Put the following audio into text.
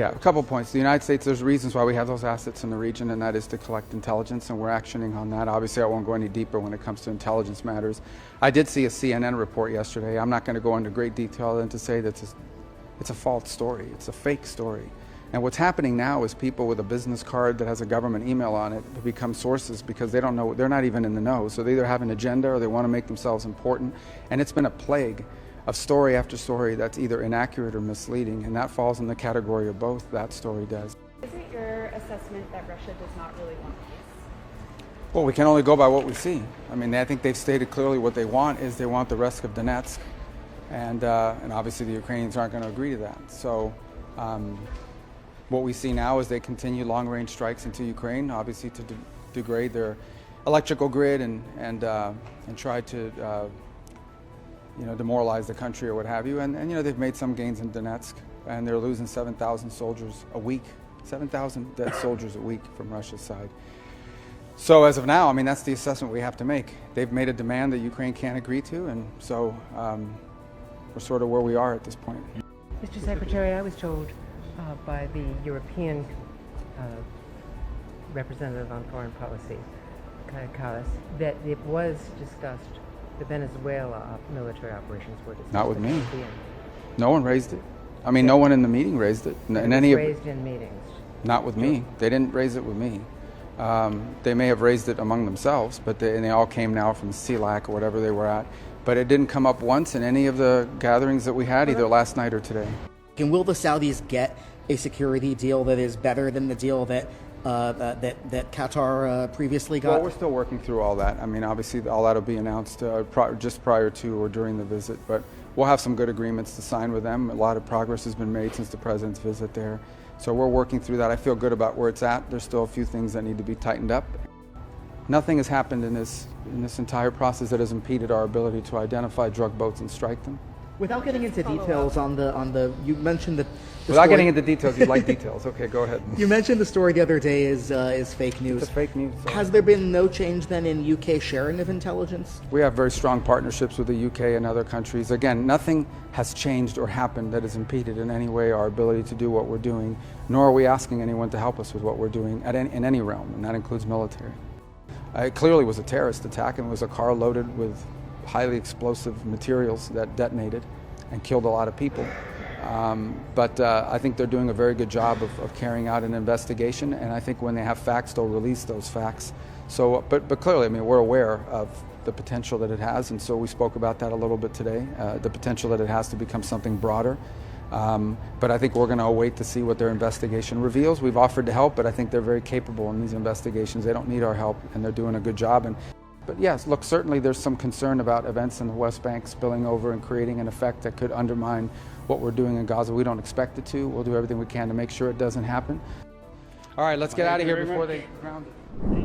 Yeah, a couple points. The United States, there's reasons why we have those assets in the region, and that is to collect intelligence, and we're actioning on that. Obviously, I won't go any deeper when it comes to intelligence matters. I did see a CNN report yesterday. I'm not going to go into great detail than to say that it's a false story. It's a fake story. And what's happening now is people with a business card that has a government email on it become sources because they don't know, they're not even in the know. So they either have an agenda or they want to make themselves important. And it's been a plague of story after story that's either inaccurate or misleading, and that falls in the category of both. That story does. Is it your assessment that Russia does not really want peace? Well, we can only go by what we see. I mean, I think they've stated clearly what they want is they want the rest of Donetsk, and obviously the Ukrainians aren't going to agree to that. So what we see now is they continue long-range strikes into Ukraine, obviously to degrade their electrical grid and try to demoralize the country or what have you. And they've made some gains in Donetsk, and they're losing 7,000 soldiers a week, 7,000 dead soldiers a week from Russia's side. So as of now, I mean, that's the assessment we have to make. They've made a demand that Ukraine can't agree to, and so we're sort of where we are at this point. Mr. Secretary, I was told by the European representative on foreign policy, Kallas, that it was discussed, the Venezuela military operations were discussed. Not with me. No one raised it. I mean, no one in the meeting raised it. It was raised in meetings. Not with me. They didn't raise it with me. They may have raised it among themselves, but they all came now from CELAC or whatever they were at. But it didn't come up once in any of the gatherings that we had, either last night or today. And will the Saudis get a security deal that is better than the deal that Qatar previously got? Well, we're still working through all that. I mean, obviously, all that will be announced just prior to or during the visit. But we'll have some good agreements to sign with them. A lot of progress has been made since the president's visit there. So we're working through that. I feel good about where it's at. There's still a few things that need to be tightened up. Nothing has happened in this entire process that has impeded our ability to identify drug boats and strike them. Without getting into details on the you mentioned that. Without getting into details, you'd like details. Okay, go ahead. You mentioned the story the other day is fake news. It's fake news. Sorry. Has there been no change then in UK sharing of intelligence? We have very strong partnerships with the UK and other countries. Again, nothing has changed or happened that has impeded in any way our ability to do what we're doing, nor are we asking anyone to help us with what we're doing in any realm, and that includes military. It clearly was a terrorist attack, and it was a car loaded with highly explosive materials that detonated and killed a lot of people. But I think they're doing a very good job of carrying out an investigation, and I think when they have facts, they'll release those facts. So, but clearly, I mean, we're aware of the potential that it has, and so we spoke about that a little bit today, the potential that it has to become something broader. But I think we're going to await to see what their investigation reveals. We've offered to help, but I think they're very capable in these investigations. They don't need our help, and they're doing a good job. But yes, look, certainly there's some concern about events in the West Bank spilling over and creating an effect that could undermine what we're doing in Gaza. We don't expect it to. We'll do everything we can to make sure it doesn't happen. All right, let's get out of here before they ground it.